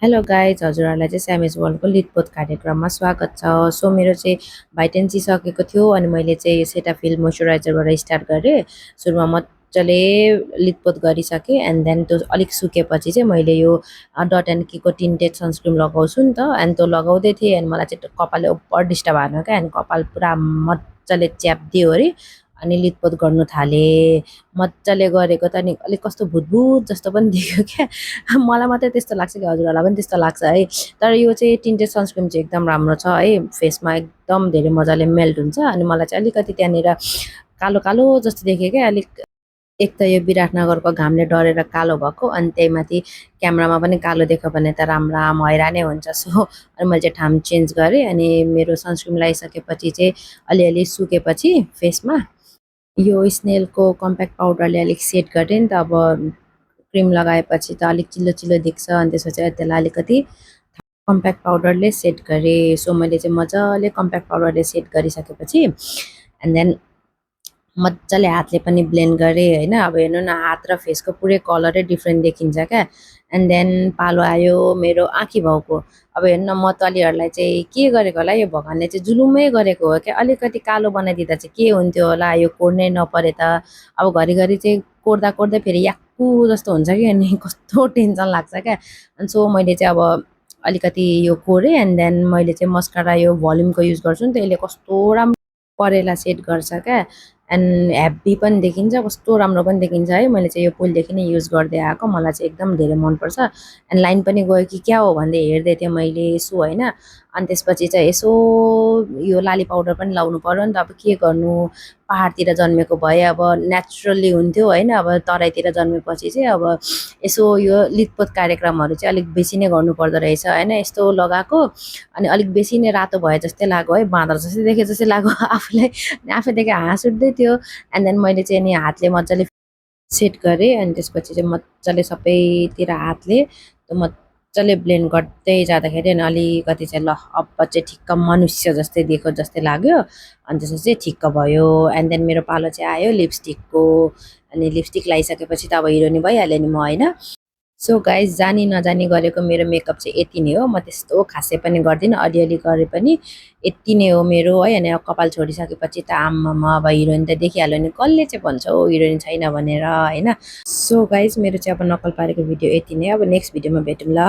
Hello guys हजुरहरूलाई चाहिँ स्यामिज वर्ल्डको लिटपोत कार्यक्रममा स्वागत छ। सो मेरो चाहिँ भाइटेन्सी सकेको थियो अनि मैले चाहिँ यो सेटाफिल मोइस्चराइजरबाट स्टार्ट गरेँ। सुरुमा मजाले लिटपोत गरिसकेँ एन्ड देन त्यो अलिक सुकेपछि चाहिँ मैले यो डट एन्ड कीको टिन्टेड सनस्क्रिन लगाउँछु नि त। एन्ड त्यो लगाउँदै थिएँ एन्ड मलाई चाहिँ कपालले ओभर डिस्टर्ब हान्यो क्या। एन्ड कपाल पुरा मजाले च्याप्दियो अरे अनि लिटपोत गर्नु थालेँ। मजाले गरेको त अनि अलिक कस्तो भुतभुत जस्तो पनि देख्यो क्या। मलाई मात्रै त्यस्तो लाग्छ कि हजुरहरूलाई पनि त्यस्तो लाग्छ है। तर यो चाहिँ टिन्टेड सनस्क्रिन चाहिँ एकदम राम्रो छ है, फेसमा एकदम धेरै मजाले मेल्ट हुन्छ। अनि मलाई चाहिँ अलिकति त्यहाँनिर कालो कालो जस्तो देखेँ क्या। अलिक एक त यो विराटनगरको घामले डढेर कालो भएको अनि त्यही माथि क्यामेरामा पनि कालो देख्यो भने त राम हैरानै हुन्छ। सो अनि मैले चाहिँ ठाम चेन्ज गरेँ अनि मेरो सनस्क्रिन लगाइसकेपछि चाहिँ अलिअलि सुकेपछि फेसमा यो स्नेलको कम्प्याक्ट पाउडरले अलिक सेट गरेँ नि त। अब क्रिम लगाएपछि त अलिक चिल्लो चिल्लो देख्छ अनि त्यसपछि त्यसलाई अलिकति कम्प्याक्ट पाउडरले सेट गरेँ। सो मैले चाहिँ मजाले कम्प्याक्ट पाउडरले सेट गरिसकेपछि एन्ड देन मजाले हातले पनि ब्लेन्ड गरेँ होइन। अब हेर्नु न, हात र फेसको पुरै कलरै डिफ्रेन्ट देखिन्छ क्या। एन्ड देन पालो आयो मेरो आँखी भाउको। अब हेर्नु न, मतवालीहरूलाई चाहिँ के गरेको होला, यो भगवान्ले चाहिँ जुलुमै गरेको हो क्या। अलिकति कालो बनाइदिँदा चाहिँ के हुन्थ्यो होला, यो कोर्नै नपरे त। अब घरिघरि चाहिँ कोर्दा कोर्दै फेरि याक्कु जस्तो हुन्छ कि अनि कस्तो टेन्सन लाग्छ क्या। अनि सो मैले चाहिँ अब अलिकति यो कोरेँ एन्ड देन मैले चाहिँ मस्कारा यो भोल्युमको युज गर्छु नि त। यसले कस्तो राम्रो परेला सेट गर्छ क्या। एन्ड हेभी पनि देखिन्छ, कस्तो राम्रो पनि देखिन्छ है। मैले चाहिँ यो पहिलेदेखि नै युज गर्दै आएको, मलाई चाहिँ एकदम धेरै मनपर्छ। एन्ड लाइन पनि गयो कि क्या हो भन्दै हेर्दै थिएँ मैले यसो होइन। अनि त्यसपछि चाहिँ यसो यो लाली पाउडर पनि लाउनु पऱ्यो नि त। अब के गर्नु, पाहाडतिर जन्मेको भए अब नेचुरल्ली हुन्थ्यो होइन। अब तराईतिर जन्मेपछि चाहिँ अब यसो यो लिटपोत कार्यक्रमहरू चाहिँ अलिक बेसी नै गर्नुपर्दो रहेछ होइन। यस्तो लगाएको अनि अलिक बेसी नै रातो भए जस्तै लाग्यो है, बाँदर जस्तै देखेँ जस्तै लाग्यो आफूलाई। अनि आफै देखेँ हाँस उठ्दै थियो। एन्ड देन मैले चाहिँ नि हातले मजाले सेट गरेँ अनि त्यसपछि चाहिँ मजाले सबैतिर हातले मजाले ब्लेन्ड गर्दै जाँदाखेरि अनि अलिकति चाहिँ ल अब चाहिँ ठिक्क मनुष्य जस्तै देखो जस्तै लाग्यो। अनि त्यसपछि चाहिँ ठिक्क भयो। एन्ड देन मेरो पालो चाहिँ आयो लिपस्टिकको। अनि लिपस्टिक लगाइसकेपछि त अब हिरोनी भइहाल्यो नि म होइन। सो गाइज, जानी नजानी गरेको मेरो मेकअप चाहिँ यति नै हो। म त्यस्तो खासै पनि गर्दिनँ, अलिअलि गरे पनि यति नै हो मेरो है। अनि अब कपाल छोडिसकेपछि त आम्मामा अब हिरोइन त देखिहाल्यो नि, कसले चाहिँ भन्छ हो हिरोइन छैन भनेर होइन। सो गाइज, मेरो चाहिँ अब नक्कल पारेको भिडियो यति नै। अब नेक्स्ट भिडियोमा भेटौँ ल।